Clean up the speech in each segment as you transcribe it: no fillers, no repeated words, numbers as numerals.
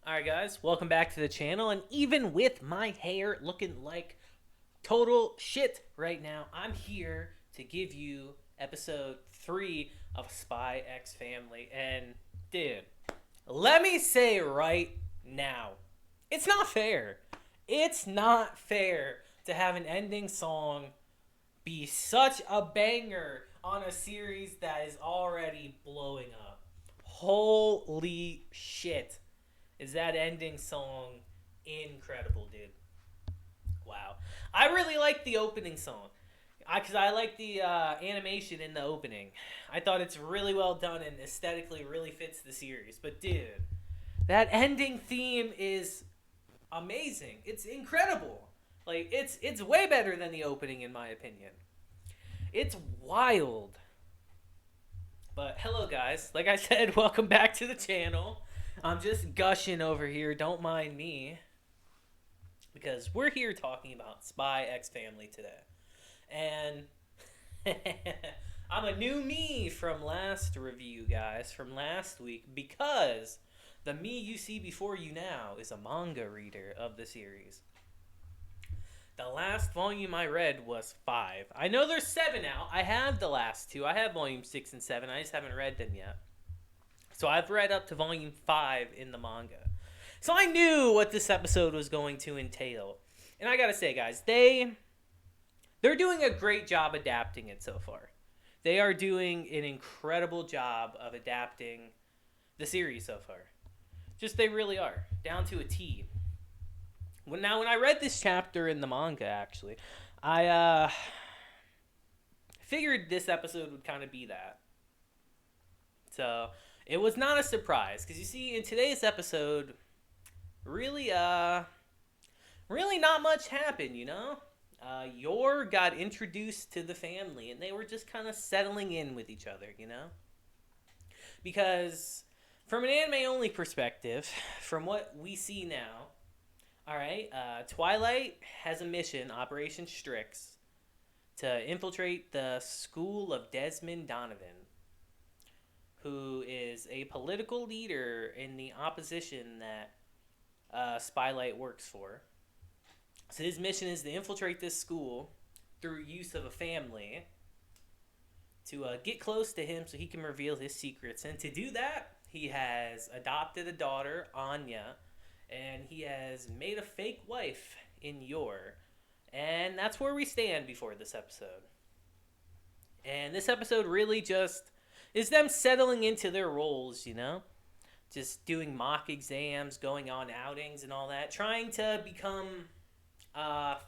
Alright guys, welcome back to the channel, and even with my hair looking like total shit right now, I'm here to give you episode 3 of Spy X Family. And dude, let me say right now, it's not fair. It's not fair to have an ending song be such a banger on a series that is already blowing up. Holy shit. Is that ending song incredible, dude? Wow. I really like the opening song. Because I like the animation in the opening. I thought it's really well done and aesthetically really fits the series. But dude, that ending theme is amazing. It's incredible. Like it's way better than the opening in my opinion. It's wild. But hello guys. Like I said, welcome back to the channel. I'm just gushing over here. Don't mind me. Because we're here talking about Spy X Family today. And I'm a new me from last review, guys, from last week, because the me you see before you now is a manga reader of the series. The last volume I read was 5. I know there's 7 out. I have the last 2. I have volume 6 and 7. I just haven't read them yet. So I've read up to volume 5 in the manga. So I knew what this episode was going to entail. And I gotta say, guys, they're doing a great job adapting it so far. They are doing an incredible job of adapting the series so far. Just they really are, down to a T. When I read this chapter in the manga, actually, I figured this episode would kind of be that. So it was not a surprise, because you see, in today's episode, really not much happened, you know? Yor got introduced to the family, and they were just kind of settling in with each other, you know? Because from an anime-only perspective, from what we see now, alright, Twilight has a mission, Operation Strix, to infiltrate the school of Desmond Donovan, who is a political leader in the opposition that Spylight works for. So his mission is to infiltrate this school through use of a family to get close to him so he can reveal his secrets. And to do that, he has adopted a daughter, Anya, and he has made a fake wife in Yor. And that's where we stand before this episode. And this episode really just is them settling into their roles, you know? Just doing mock exams, going on outings and all that, trying to become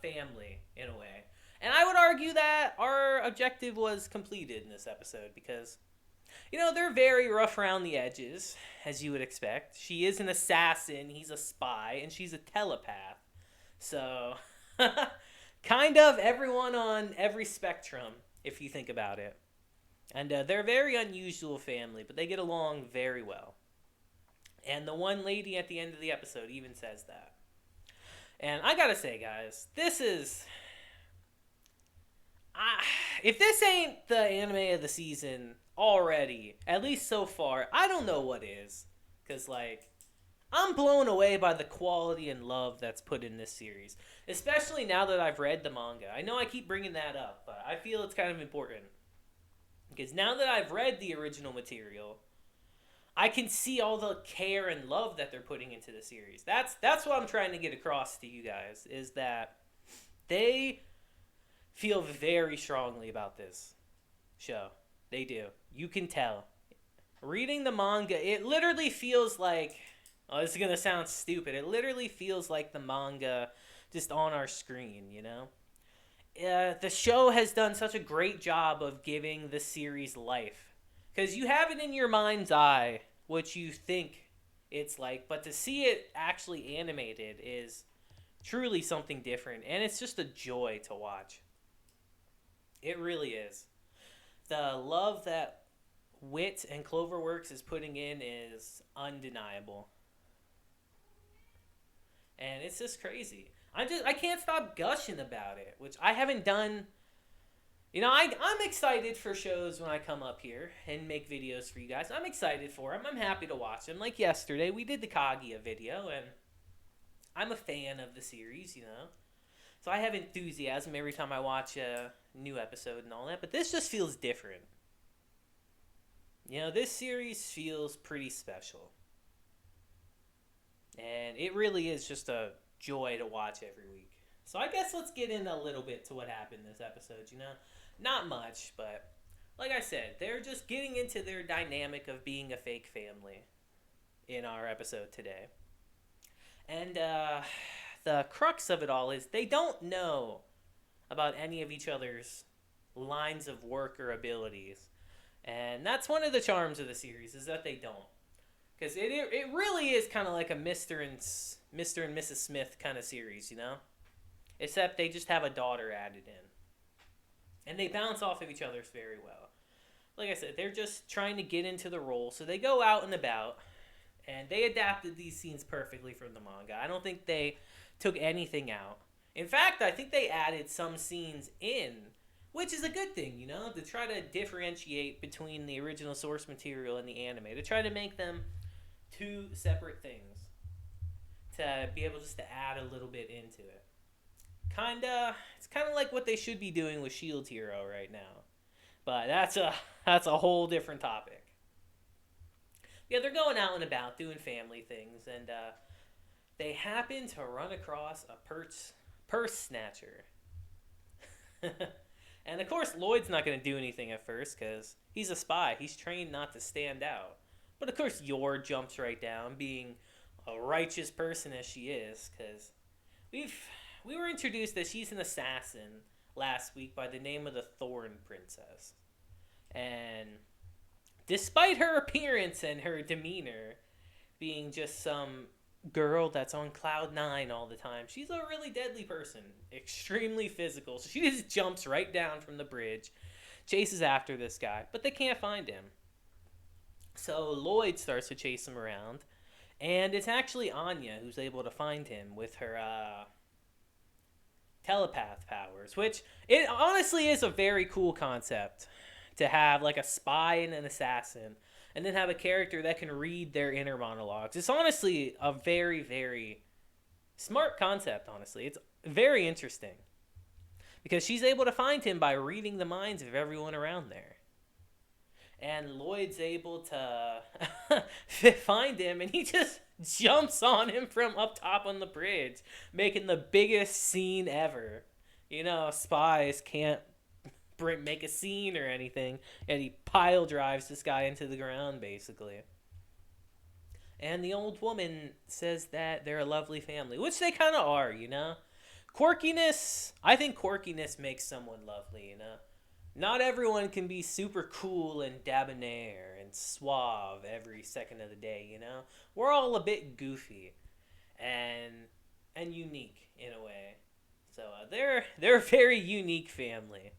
family in a way. And I would argue that our objective was completed in this episode because, you know, they're very rough around the edges, as you would expect. She is an assassin, he's a spy, and she's a telepath. So, kind of everyone on every spectrum, if you think about it. And they're a very unusual family, but they get along very well. And the one lady at the end of the episode even says that. And I gotta say, guys, this is... if this ain't the anime of the season already, at least so far, I don't know what is. Because, like, I'm blown away by the quality and love that's put in this series. Especially now that I've read the manga. I know I keep bringing that up, but I feel it's kind of important. Because now that I've read the original material, I can see all the care and love that they're putting into the series. That's what I'm trying to get across to you guys, is that they feel very strongly about this show. They do. You can tell. Reading the manga, it literally feels like... Oh, this is going to sound stupid. It literally feels like the manga just on our screen, you know? The show has done such a great job of giving the series life. Because you have it in your mind's eye what you think it's like, but to see it actually animated is truly something different, and it's just a joy to watch. It really is. The love that Wit and Cloverworks is putting in is undeniable. And it's just crazy. I can't stop gushing about it, which I haven't done I'm excited for shows when I come up here and make videos for you guys. I'm excited for them. I'm happy to watch them. Like yesterday, we did the Kaguya video, and I'm a fan of the series. So I have enthusiasm every time I watch a new episode and all that. But this just feels different. This series feels pretty special. And it really is just a joy to watch every week. So I guess let's get in a little bit to what happened this episode. Not much, but like I said, they're just getting into their dynamic of being a fake family in our episode today. And the crux of it all is they don't know about any of each other's lines of work or abilities. And that's one of the charms of the series, is that they don't. Because it really is kind of like a Mr. and Mrs. Smith kind of series. Except they just have a daughter added in. And they bounce off of each other very well. Like I said, they're just trying to get into the role. So they go out and about. And they adapted these scenes perfectly from the manga. I don't think they took anything out. In fact, I think they added some scenes in, which is a good thing, to try to differentiate between the original source material and the anime. To try to make them two separate things. To be able just to add a little bit into it. It's kind of like what they should be doing with Shield Hero right now. But that's a whole different topic. Yeah, they're going out and about doing family things, and they happen to run across a purse snatcher. And of course, Lloyd's not going to do anything at first because he's a spy. He's trained not to stand out. But of course, Yor jumps right down, being a righteous person as she is, because we were introduced that she's an assassin last week by the name of the Thorn Princess. And despite her appearance and her demeanor being just some girl that's on cloud 9 all the time, she's a really deadly person, extremely physical. So she just jumps right down from the bridge, chases after this guy, but they can't find him. So Lloyd starts to chase him around, and it's actually Anya who's able to find him with her telepath powers, which it honestly is a very cool concept. To have like a spy and an assassin, and then have a character that can read their inner monologues. It's honestly a very, very smart concept, honestly. It's very interesting. Because she's able to find him by reading the minds of everyone around there. And Lloyd's able to find him, and he just jumps on him from up top on the bridge, making the biggest scene ever. Spies can't make a scene or anything, and he pile drives this guy into the ground basically. And the old woman says that they're a lovely family, which they kind of are. Quirkiness, I think quirkiness makes someone lovely. Not everyone can be super cool and debonair and suave every second of the day. We're all a bit goofy and unique in a way. So they're a very unique family.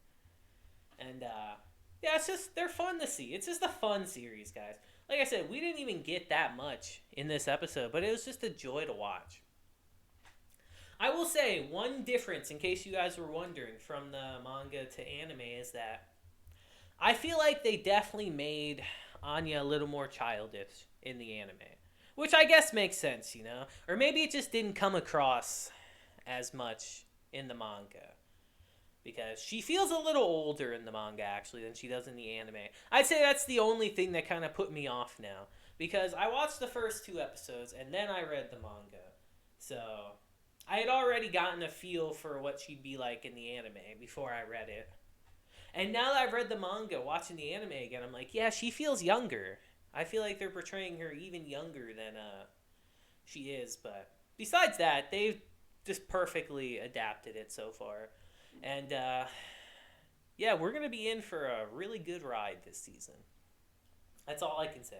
And, they're fun to see. It's just a fun series, guys. Like I said, we didn't even get that much in this episode, but it was just a joy to watch. I will say, one difference, in case you guys were wondering, from the manga to anime, is that I feel like they definitely made Anya a little more childish in the anime. Which I guess makes sense, Or maybe it just didn't come across as much in the manga. Because she feels a little older in the manga, actually, than she does in the anime. I'd say that's the only thing that kind of put me off now. Because I watched the first 2 episodes, and then I read the manga. So, I had already gotten a feel for what she'd be like in the anime before I read it. And now that I've read the manga, watching the anime again, I'm like, yeah, she feels younger. I feel like they're portraying her even younger than she is. But besides that, they've just perfectly adapted it so far. And, we're going to be in for a really good ride this season. That's all I can say.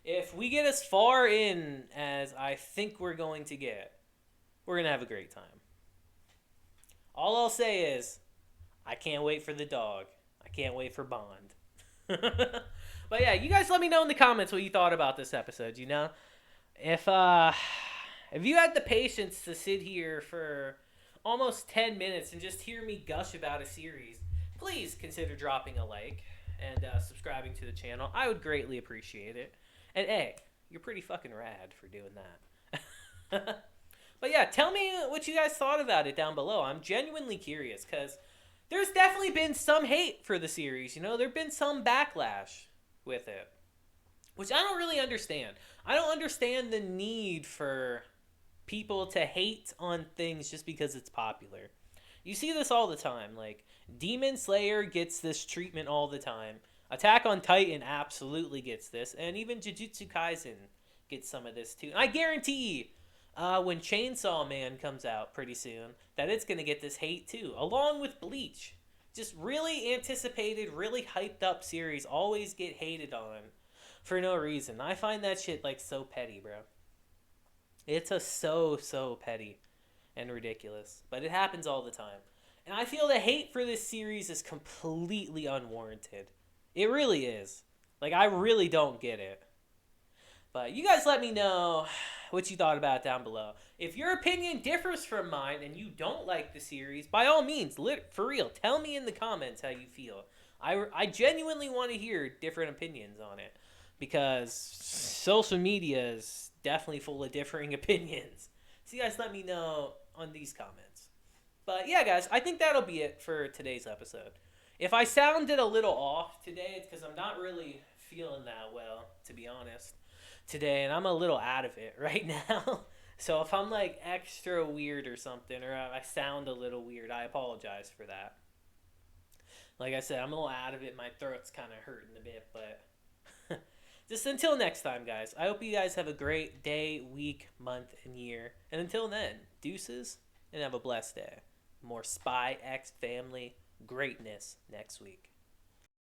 If we get as far in as I think we're going to get, we're going to have a great time. All I'll say is, I can't wait for the dog. I can't wait for Bond. But yeah, you guys let me know in the comments what you thought about this episode, If you had the patience to sit here for almost 10 minutes and just hear me gush about a series, please consider dropping a like and subscribing to the channel. I would greatly appreciate it. And hey, you're pretty fucking rad for doing that. But yeah, tell me what you guys thought about it down below. I'm genuinely curious because there's definitely been some hate for the series. You know, there's been some backlash with it, which I don't really understand. I don't understand the need for people to hate on things just because it's popular. You see this all the time. Like, Demon Slayer gets this treatment all the time. Attack on Titan absolutely gets this. And even Jujutsu Kaisen gets some of this too. And I guarantee when Chainsaw Man comes out pretty soon that it's going to get this hate too. Along with Bleach. Just really anticipated, really hyped up series always get hated on for no reason. I find that shit like so petty, bro. It's so petty and ridiculous. But it happens all the time. And I feel the hate for this series is completely unwarranted. It really is. Like, I really don't get it. But you guys let me know what you thought about it down below. If your opinion differs from mine and you don't like the series, by all means, for real, tell me in the comments how you feel. I genuinely want to hear different opinions on it. Because social media is definitely full of differing opinions. So you guys let me know on these comments. But yeah, guys, I think that'll be it for today's episode. If I sounded a little off today, it's because I'm not really feeling that well, to be honest, today. And I'm a little out of it right now. So if I'm like extra weird or something, or I sound a little weird, I apologize for that. Like I said, I'm a little out of it. My throat's kind of hurting a bit, but just until next time, guys. I hope you guys have a great day, week, month, and year. And until then, deuces, and have a blessed day. More Spy X Family greatness next week.